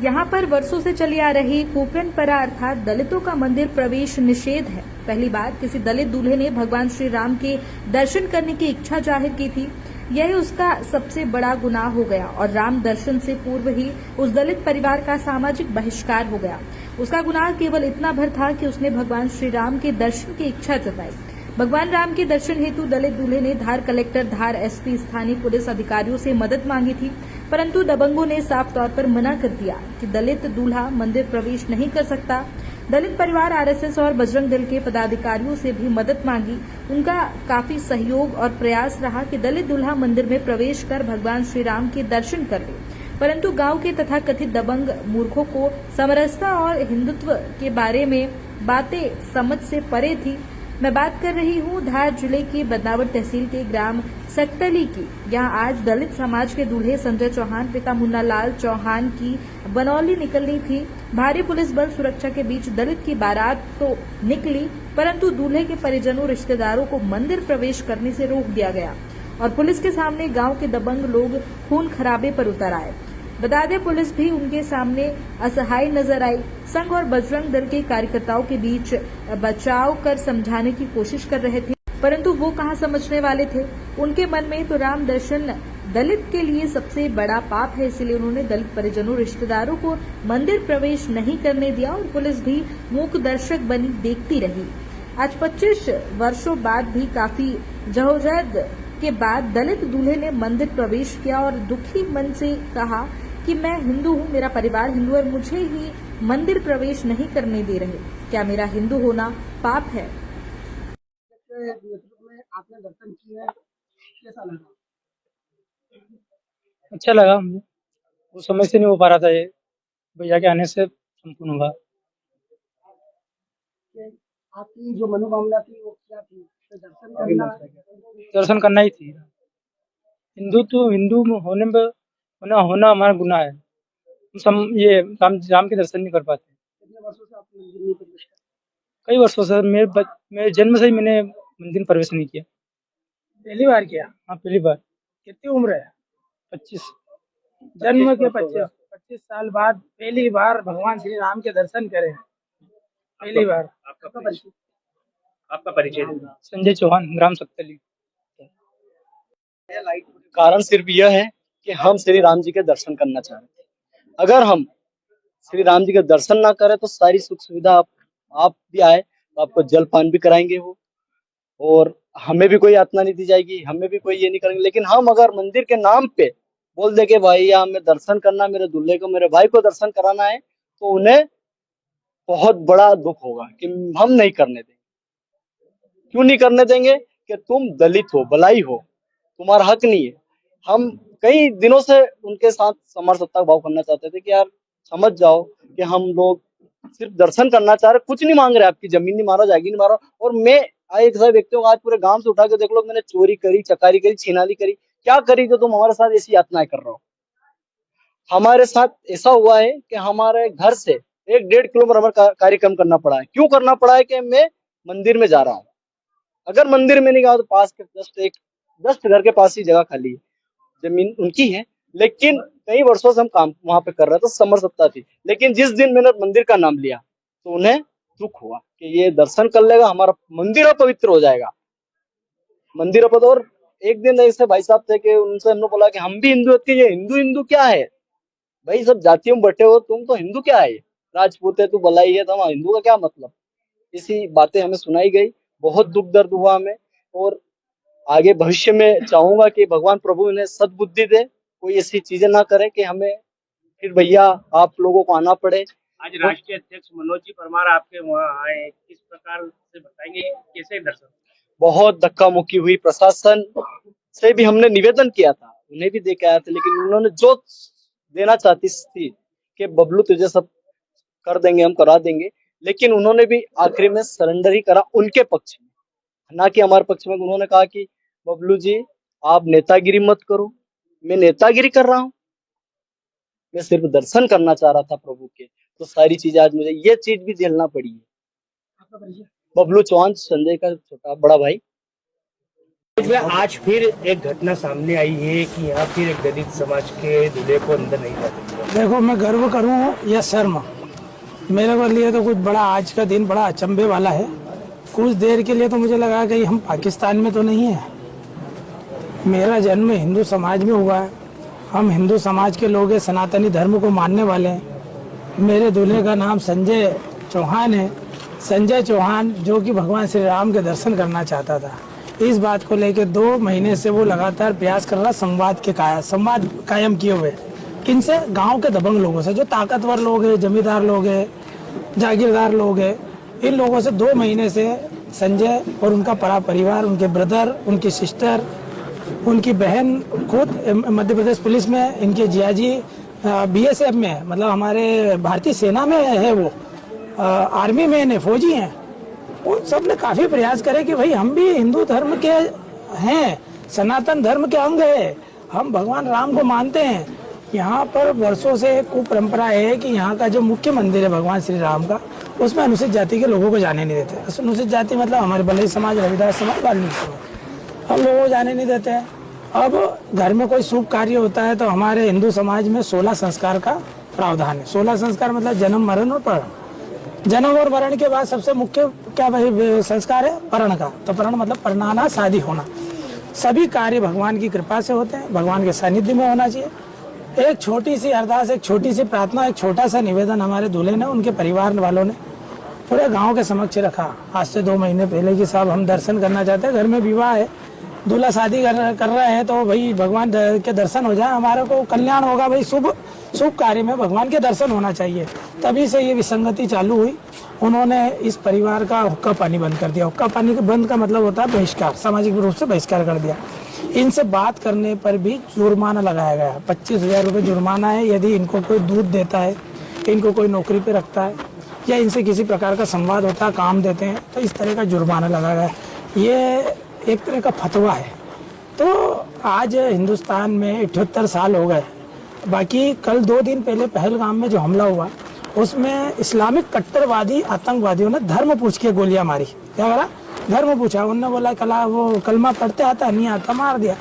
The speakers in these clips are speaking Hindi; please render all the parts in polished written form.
यहाँ पर वर्षों से चली आ रही कूपनपरा अर्थात दलितों का मंदिर प्रवेश निषेध है। पहली बार किसी दलित दूल्हे ने भगवान श्री राम के दर्शन करने की इच्छा जाहिर की थी। यही उसका सबसे बड़ा गुनाह हो गया और राम दर्शन से पूर्व ही उस दलित परिवार का सामाजिक बहिष्कार हो गया। उसका गुनाह केवल इतना भर था कि उसने भगवान श्री राम के दर्शन की इच्छा जताई। भगवान राम के दर्शन हेतु दलित दूल्हे ने धार कलेक्टर, धार एसपी, स्थानीय पुलिस अधिकारियों से मदद मांगी थी, परंतु दबंगों ने साफ तौर पर मना कर दिया कि दलित दूल्हा मंदिर प्रवेश नहीं कर सकता। दलित परिवार आरएसएस और बजरंग दल के पदाधिकारियों से भी मदद मांगी। उनका काफी सहयोग और प्रयास रहा कि दलित दूल्हा मंदिर में प्रवेश कर भगवान श्री राम के दर्शन कर ले, परंतु गांव के तथाकथित दबंग मूर्खों को समरसता और हिंदुत्व के बारे में बातें समझ से परे थी। मैं बात कर रही हूँ धार जिले की बदनावर तहसील के ग्राम सकतली की। यहाँ आज दलित समाज के दूल्हे संजय चौहान पिता मुन्ना लाल चौहान की बनौली निकलनी थी। भारी पुलिस बल सुरक्षा के बीच दलित की बारात तो निकली, परंतु दूल्हे के परिजनों रिश्तेदारों को मंदिर प्रवेश करने से रोक दिया गया और पुलिस के सामने गांव के दबंग लोग खून खराबे पर उतर आए। बता दें, पुलिस भी उनके सामने असहाय नजर आई। संघ और बजरंग दल के कार्यकर्ताओं के बीच बचाव कर समझाने की कोशिश कर रहे थे, परंतु वो कहां समझने वाले थे। उनके मन में तो राम दर्शन दलित के लिए सबसे बड़ा पाप है, इसलिए उन्होंने दलित परिजनों रिश्तेदारों को मंदिर प्रवेश नहीं करने दिया और पुलिस भी मूक दर्शक बनी देखती रही। आज 25 वर्षों बाद भी काफी जहोजहद के बाद दलित दूल्हे ने मंदिर प्रवेश किया और दुखी मन से कहा कि मैं हिंदू हूँ, मेरा परिवार हिंदू है और मुझे ही मंदिर प्रवेश नहीं करने दे रहे। क्या मेरा हिंदू होना पाप है? आपने दर्शन किया, कैसा लगा? अच्छा लगा मुझे। उस समय से नहीं हो पा रहा था, ये भैया के आने से संपूर्ण हुआ। आपकी जो मनोकामना थी वो क्या थी? तो दर्शन करना ही थी। हिंदू होना हमारा गुनाह है। ये राम के दर्शन नहीं कर पाते। कितने वर्षों से आप मंदिर में प्रवेश कर? कई वर्षों से मेरे जन्म से ही मैंने मंदिर प्रवेश नहीं किया। पहली बार किया? हाँ, पहली बार। कितनी उम्र है? 25। जन्म के 25 साल बाद पहली बार भगवान श्री राम के दर्शन करें। पहली बार। आपका परिचय संजय चौहान, ग्राम सकतली। कारण सिर्फ यह है कि हम श्री राम जी के दर्शन करना चाहते हैं। अगर हम श्री राम जी के दर्शन ना करें तो सारी सुख सुविधा आप भी आए तो आपको जलपान भी कराएंगे वो, और हमें भी कोई यातना नहीं दी जाएगी, हमें भी कोई ये नहीं करेंगे। लेकिन हम अगर मंदिर के नाम पे बोल दे के भाई हमें दर्शन करना, मेरे दूल्हे को, मेरे भाई को दर्शन कराना है, तो उन्हें बहुत बड़ा दुख होगा कि हम नहीं करने देंगे। क्यों नहीं करने देंगे? कि तुम दलित हो, बलाई हो, तुम्हारा हक नहीं है। हम कई दिनों से उनके साथ समरसत्ता भाव करना चाहते थे कि यार समझ जाओ कि हम लोग सिर्फ दर्शन करना चाह रहे, कुछ नहीं मांग रहे, आपकी जमीन नहीं मारा, जाएगी नहीं मारा। और मैं एक ऐसा व्यक्ति हूँ, आज पूरे गांव से उठा के देख लो, मैंने चोरी करी, चकारी करी, छीनाली करी, क्या करी जो तुम हमारे साथ ऐसी यातनाएं कर रहे हो। हमारे साथ ऐसा हुआ है कि हमारे घर से 1-1.5 किलोमीटर हमारा कार्यक्रम करना पड़ा है। क्यों करना पड़ा है? कि मैं मंदिर में जा रहा हूँ। अगर मंदिर में नहीं गया तो पास के जस्ट घर के पास ही जगह खाली है, जमीन उनकी है, लेकिन कई वर्षों से हम काम वहां पे कर रहे थे, समरसत्ता थी। लेकिन जिस दिन मैंने मंदिर का नाम लिया तो उन्हें दुख हुआ कि ये दर्शन कर लेगा, हमारा मंदिर अपवित्र हो जाएगा, मंदिर अपवित्र। और एक दिन ऐसे भाई साहब थे कि उनसे हमने बोला कि हम भी हिंदू हैं, ये हिंदू क्या है भाई, सब जातियों में बटे हो, तुम तो हिंदू क्या है, राजपूत है, तू बलाई है, तो हिंदू का क्या मतलब। इसी बातें हमें सुनाई गई, बहुत दुख दर्द हुआ हमें। और आगे भविष्य में चाहूंगा कि भगवान प्रभु इन्हें सद्बुद्धि दे, कोई ऐसी चीजें ना करे कि हमें फिर भैया आप लोगों को आना पड़े। आज राष्ट्रीय अध्यक्ष मनोज जी परमार आपके वहाँ आए, किस प्रकार से बताएंगे, कैसे दर्शन? बहुत धक्का मुक्की हुई, प्रशासन से भी हमने निवेदन किया था, उन्हें भी दे के आया था, लेकिन उन्होंने जो देना चाहती थी कि बबलू तुझे सब कर देंगे, हम करा देंगे, लेकिन उन्होंने भी आखिरी में सरेंडर ही करा उनके पक्ष में, ना कि हमारे पक्ष में। उन्होंने कहा कि बबलू जी आप नेतागिरी मत करो। मैं नेतागिरी कर रहा हूँ? मैं सिर्फ दर्शन करना चाह रहा था प्रभु के। तो सारी चीजें आज मुझे ये चीज भी झेलना पड़ी है। बबलू चौहान, संजय का छोटा बड़ा भाई। आज फिर एक घटना सामने आई है कि यहाँ फिर एक दलित समाज के दूल्हे को अंदर नहीं जाने दिया। देखो, मैं गर्व करूं या शर्म, मेरे लिए तो कुछ बड़ा आज का दिन बड़ा अचंभे वाला है। कुछ देर के लिए तो मुझे लगा कि हम पाकिस्तान में तो नहीं है। मेरा जन्म हिंदू समाज में हुआ है, हम हिंदू समाज के लोग हैं, सनातनी धर्म को मानने वाले हैं। मेरे दूल्हे का नाम संजय चौहान है। संजय चौहान जो कि भगवान श्री राम के दर्शन करना चाहता था। इस बात को लेकर 2 महीने से वो लगातार प्रयास कर रहा, संवाद कायम किए हुए। किनसे? गांव के दबंग लोगों से, जो ताकतवर लोग हैं, जमींदार लोग हैं, जागीरदार लोग हैं। इन लोगों से 2 महीने से संजय और उनका पूरा परिवार, उनके ब्रदर, उनकी सिस्टर, उनकी बहन, खुद मध्य प्रदेश पुलिस में, इनके जियाजी BSF में है, मतलब हमारे भारतीय सेना में है, वो आर्मी में है, फौजी हैं। उन सब ने काफी प्रयास करे कि भाई हम भी हिंदू धर्म के हैं, सनातन धर्म के अंग है, हम भगवान राम को मानते हैं। यहाँ पर वर्षों से एक कुपरंपरा है कि यहाँ का जो मुख्य मंदिर है भगवान श्री राम का, उसमें अनुसूचित जाति के लोगों को जाने नहीं देते। अनुसूचित जाति मतलब हमारे बलई समाज, रविदास समाज, वाल्मीकि समाज, हम लोगों को जाने नहीं देते हैं। अब घर में कोई शुभ कार्य होता है तो हमारे हिंदू समाज में 16 संस्कार का प्रावधान है। 16 संस्कार मतलब जन्म, मरण और परण। जन्म और मरण के बाद सबसे मुख्य क्या भाई संस्कार है? परण का। तो परण मतलब परनाना, शादी होना। सभी कार्य भगवान की कृपा से होते हैं, भगवान के सानिध्य में होना चाहिए। एक छोटी सी अरदास, एक छोटी सी प्रार्थना, एक छोटा सा निवेदन हमारे दूल्हे ने, उनके परिवार वालों ने पूरे गांव के समक्ष रखा आज से 2 महीने पहले कि साहब हम दर्शन करना चाहते हैं, घर में विवाह है, दूल्हा शादी कर रहे हैं, तो भाई भगवान के दर्शन हो जाए, हमारे को कल्याण होगा। भाई शुभ कार्य में भगवान के दर्शन होना चाहिए। तभी से ये विसंगति चालू हुई। उन्होंने इस परिवार का हुक्का पानी बंद कर दिया। हुक्का पानी के बंद का मतलब होता है बहिष्कार, सामाजिक रूप से बहिष्कार कर दिया। इनसे बात करने पर भी जुर्माना लगाया गया। 25,000 रुपये जुर्माना है यदि इनको कोई दूध देता है, इनको कोई नौकरी पे रखता है या इनसे किसी प्रकार का संवाद होता है, काम देते हैं, तो इस तरह का जुर्माना लगाया गया। ये एक तरह का फतवा है। तो आज हिंदुस्तान में 78 साल हो गए। बाकी कल 2 दिन पहले पहलगाम में जो हमला हुआ, उसमें इस्लामिक कट्टरवादी आतंकवादियों ने धर्म पूछ के गोलियां मारी। क्या करा? धर्म पूछा। उन्होंने बोला कलमा पढ़ते आता, नहीं आता, मार दिया।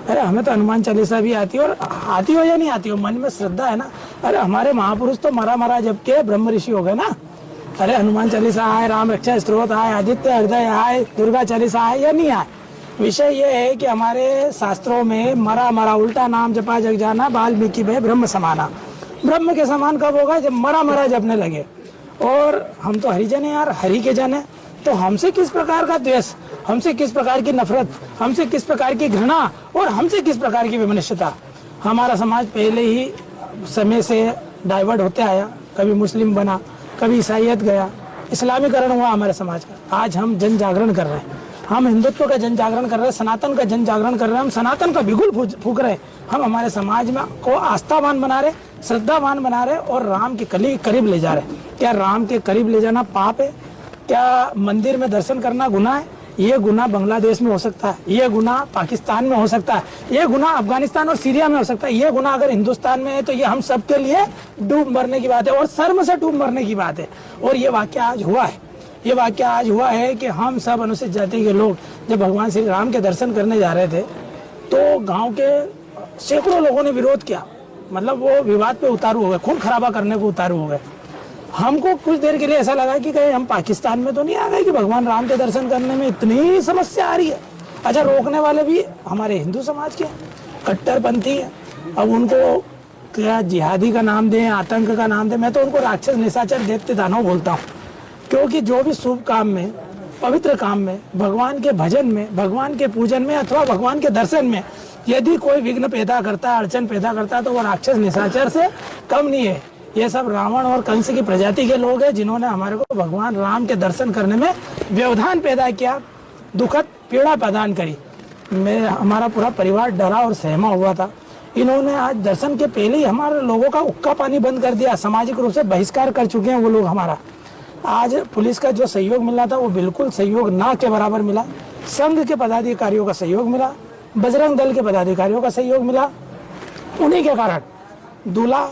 अरे हमें तो हनुमान चालीसा भी आती है, और आती हो या नहीं आती हो, मन में श्रद्धा है ना। अरे हमारे महापुरुष तो मरा जबकि ब्रह्म ऋषि हो गए ना। अरे हनुमान चालीसा आए, राम रक्षा स्तोत्र आए, आदित्य हृदय आए, दुर्गा चालीसा आए या नहीं आए। विषय ये है कि हमारे शास्त्रों में मरा उल्टा नाम जपा जग जाना, वाल्मीकि भय ब्रह्म समाना। ब्रह्म के समान कब होगा? जब मरा जपने लगे। और हम तो हरिजन है यार, हरि के जन है, तो हमसे किस प्रकार का द्वेष, हमसे किस प्रकार की नफरत, हमसे किस प्रकार की घृणा और हमसे किस प्रकार की विमनस्यता। हमारा समाज पहले ही समय से डाइवर्ट होते आया, कभी मुस्लिम बना, कभी ईसाईयत गया, इस्लामीकरण हुआ हमारे समाज का। आज हम जन जागरण कर रहे हैं, हम हिंदुत्व का जन जागरण कर रहे हैं, सनातन का जन जागरण कर रहे हैं, हम सनातन का बिगुल फूक रहे हैं। हम हमारे समाज में को आस्थावान बना रहे, श्रद्धावान बना रहे और राम के करीब ले जा रहे। क्या राम के करीब ले जाना पाप है? क्या मंदिर में दर्शन करना गुनाह है? ये गुनाह बांग्लादेश में हो सकता है, ये गुनाह पाकिस्तान में हो सकता है, ये गुनाह अफगानिस्तान और सीरिया में हो सकता है। ये गुनाह अगर हिंदुस्तान में है तो ये हम सबके लिए डूब मरने की बात है और शर्म से डूब मरने की बात है। और ये वाकया आज हुआ है। ये वाकया आज हुआ है कि हम सब अनुसूचित जाति के लोग जब भगवान श्री राम के दर्शन करने जा रहे थे तो गांव के सैकड़ों लोगों ने विरोध किया। मतलब वो विवाद पे उतारू हो गए, खून खराबा करने को उतारू हो गए। हमको कुछ देर के लिए ऐसा लगा कि कहीं हम पाकिस्तान में तो नहीं आ गए कि भगवान राम के दर्शन करने में इतनी समस्या आ रही है। अच्छा, रोकने वाले भी हमारे हिंदू समाज के कट्टरपंथी है। अब उनको क्या जिहादी का नाम दें, आतंक का नाम दें, मैं तो उनको राक्षस, निशाचर, दैत्य, दानव बोलता हूँ। क्योंकि जो भी शुभ काम में, पवित्र काम में, भगवान के भजन में, भगवान के पूजन में अथवा भगवान के दर्शन में यदि कोई विघ्न पैदा करता है, अड़चन पैदा करता है, तो वो राक्षस, निशाचर से कम नहीं है। ये सब रावण और कंस की प्रजाति के लोग हैं जिन्होंने हमारे को भगवान राम के दर्शन करने में व्यवधान पैदा किया, दुखद पीड़ा प्रदान करी। हमारा पूरा परिवार डरा और सहमा हुआ था। इन्होंने आज दर्शन के पहले ही हमारे लोगों का हुक्का पानी बंद कर दिया, सामाजिक रूप से बहिष्कार कर चुके हैं वो लोग हमारा। आज पुलिस का जो सहयोग मिला था वो बिल्कुल सहयोग ना के बराबर मिला। संघ के पदाधिकारियों का सहयोग मिला, बजरंग दल के पदाधिकारियों का सहयोग मिला। उन्हीं के कारण दूल्हा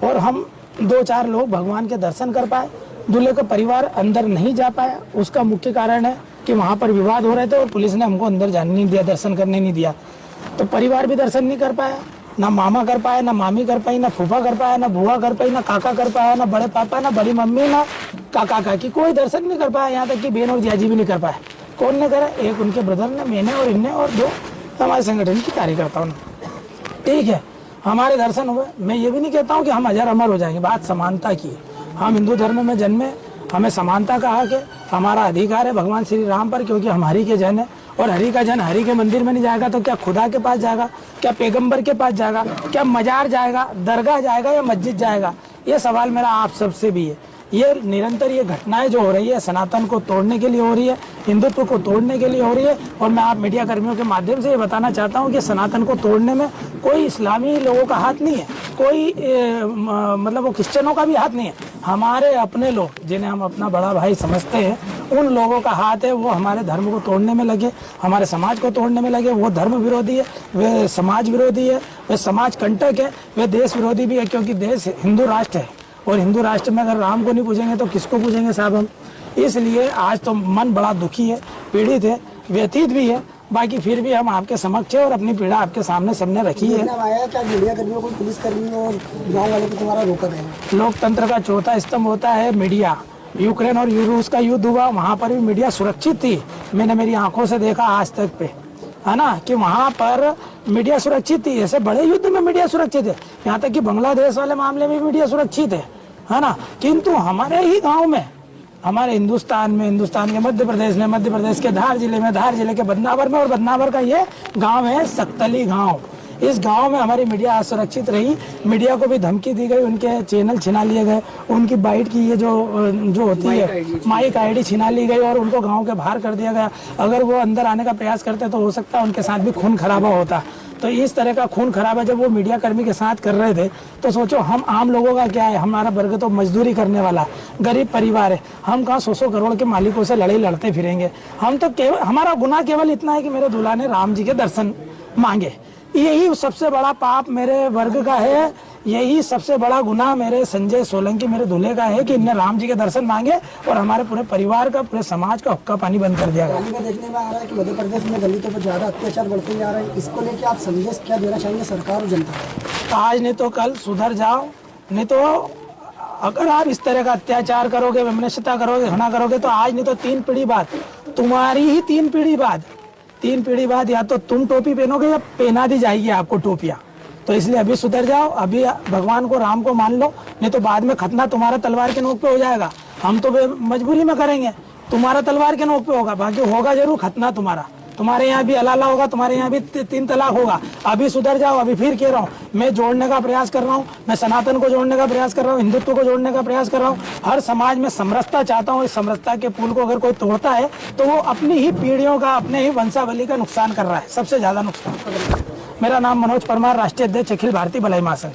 और हम 2-4 लोग भगवान के दर्शन कर पाए। दूल्हे का परिवार अंदर नहीं जा पाया। उसका मुख्य कारण है कि वहाँ पर विवाद हो रहे थे और पुलिस ने हमको अंदर जाने नहीं दिया, दर्शन करने नहीं दिया। तो परिवार भी दर्शन नहीं कर पाया, ना मामा कर पाया, ना मामी कर पाई, ना फूफा कर पाया, ना बुआ कर पाई, ना काका कर पाया, ना बड़े पापा, ना बड़ी मम्मी, ना काका काकी, कोई दर्शन नहीं कर पाया। यहाँ तक कि बहन और जियाजी भी नहीं कर पाए। कौन ने करा? एक उनके ब्रदर ने, मैंने और इनने और दो हमारे संगठन की कार्यकर्ताओं ने। ठीक है, हमारे दर्शन हुए। मैं ये भी नहीं कहता हूँ कि हम अजर अमर हो जाएंगे, बात समानता की है। हम हिंदू धर्म में जन्मे, हमें समानता का हक है, हमारा अधिकार है भगवान श्री राम पर, क्योंकि हम हरि के जन है। और हरि का जन हरि के मंदिर में नहीं जाएगा तो क्या खुदा के पास जाएगा, क्या पैगंबर के पास जाएगा, क्या मजार जाएगा, दरगाह जाएगा या मस्जिद जाएगा? ये सवाल मेरा आप सबसे भी है। ये निरंतर ये घटनाएं जो हो रही है सनातन को तोड़ने के लिए हो रही है, हिंदुत्व को तोड़ने के लिए हो रही है। और मैं आप मीडिया कर्मियों के माध्यम से ये बताना चाहता हूँ कि सनातन को तोड़ने में कोई इस्लामी लोगों का हाथ नहीं है, कोई मतलब वो क्रिश्चियनों का भी हाथ नहीं है। हमारे अपने लोग जिन्हें हम अपना बड़ा भाई समझते हैं, उन लोगों का हाथ है। वो हमारे धर्म को तोड़ने में लगे, हमारे समाज को तोड़ने में लगे। वो धर्म विरोधी है, वे समाज विरोधी है, वे समाज कंटक है, वे देश विरोधी भी है। क्योंकि देश हिंदू राष्ट्र है और हिंदू राष्ट्र में अगर राम को नहीं पूजेंगे तो किसको पूजेंगे साहब हम? इसलिए आज तो मन बड़ा दुखी है, पीड़ित है, व्यथित भी है। बाकी फिर भी हम आपके समक्ष है और अपनी पीड़ा आपके सामने सबने रखी है। क्या मीडिया कर्मियों को पुलिस कर्मियों और गाँव वालों को तुम्हारा रोका गया? लोकतंत्र का चौथा स्तंभ होता है मीडिया। यूक्रेन और रूस का युद्ध हुआ, वहाँ पर भी मीडिया सुरक्षित थी। मैंने मेरी आंखों से देखा आज तक पे, है ना, कि वहाँ पर मीडिया सुरक्षित थी। ऐसे बड़े युद्ध में मीडिया सुरक्षित है, यहाँ तक कि बांग्लादेश वाले मामले में मीडिया सुरक्षित है ना। किंतु हमारे ही गांव में, हमारे हिंदुस्तान के मध्य प्रदेश में, मध्य प्रदेश के धार जिले में, धार जिले के बदनावर में, और बदनावर का ये गांव है सक्तली गांव। इस गांव में हमारी मीडिया असुरक्षित रही। मीडिया को भी धमकी दी गई, उनके चैनल छिना लिए गए, उनकी बाइट की ये जो होती है माइक आईडी छिना ली गई और उनको गांव के बाहर कर दिया गया। अगर वो अंदर आने का प्रयास करते तो हो सकता है उनके साथ भी खून खराबा होता। तो इस तरह का खून खराबा जब वो मीडिया कर्मी के साथ कर रहे थे तो सोचो हम आम लोगों का क्या है। हमारा वर्ग तो मजदूरी करने वाला गरीब परिवार है। हम कहाँ 100 करोड़ के मालिकों से लड़ाई लड़ते फिरेंगे। हम तो केवल, हमारा गुनाह केवल इतना है कि मेरे दूल्हा ने राम जी के दर्शन मांगे। यही सबसे बड़ा पाप मेरे वर्ग का है। यही सबसे बड़ा गुनाह मेरे संजय सोलंकी मेरे दूल्हे का है कि इनने राम जी के दर्शन मांगे और हमारे पूरे परिवार का, पूरे समाज का हुक्का पानी बंद कर दिया गया। देखने में आ रहा है कि मध्य प्रदेश में दलितों पर ज्यादा अत्याचार बढ़ते जा रहे हैं। इसको लेकर आप संदेश क्या देना चाहेंगे सरकार और जनता को? आज नहीं तो कल सुधर जाओ, नहीं तो अगर आप इस तरह का अत्याचार करोगे, विमनस्यता करोगे, घृणा करोगे तो आज नहीं तो 3 पीढ़ी बाद, तुम्हारी ही 3 पीढ़ी बाद या तो तुम टोपी पहनोगे या पहना दी जाएगी आपको टोपियां। तो इसलिए अभी सुधर जाओ, अभी भगवान को, राम को मान लो, नहीं तो बाद में खतना तुम्हारा तलवार के नोक पे हो जाएगा। हम तो मजबूरी में करेंगे, तुम्हारा तलवार के नोक पे होगा, बाकी होगा जरूर खतना तुम्हारा। तुम्हारे यहाँ भी अलाला होगा, तुम्हारे यहाँ भी 3 तलाक होगा। अभी सुधर जाओ। अभी फिर कह रहा हूँ, मैं जोड़ने का प्रयास कर रहा हूँ, मैं सनातन को जोड़ने का प्रयास कर रहा हूँ, हिंदुत्व को जोड़ने का प्रयास कर रहा हूँ। हर समाज में समरसता चाहता हूँ। इस समरसता के पुल को अगर कोई तोड़ता है तो वो अपनी ही पीढ़ियों का, अपने ही वंशावली का नुकसान कर रहा है, सबसे ज्यादा नुकसान। मेरा नाम मनोज परमार, राष्ट्रीय अध्यक्ष अखिल भारतीय भलाई महासंघ।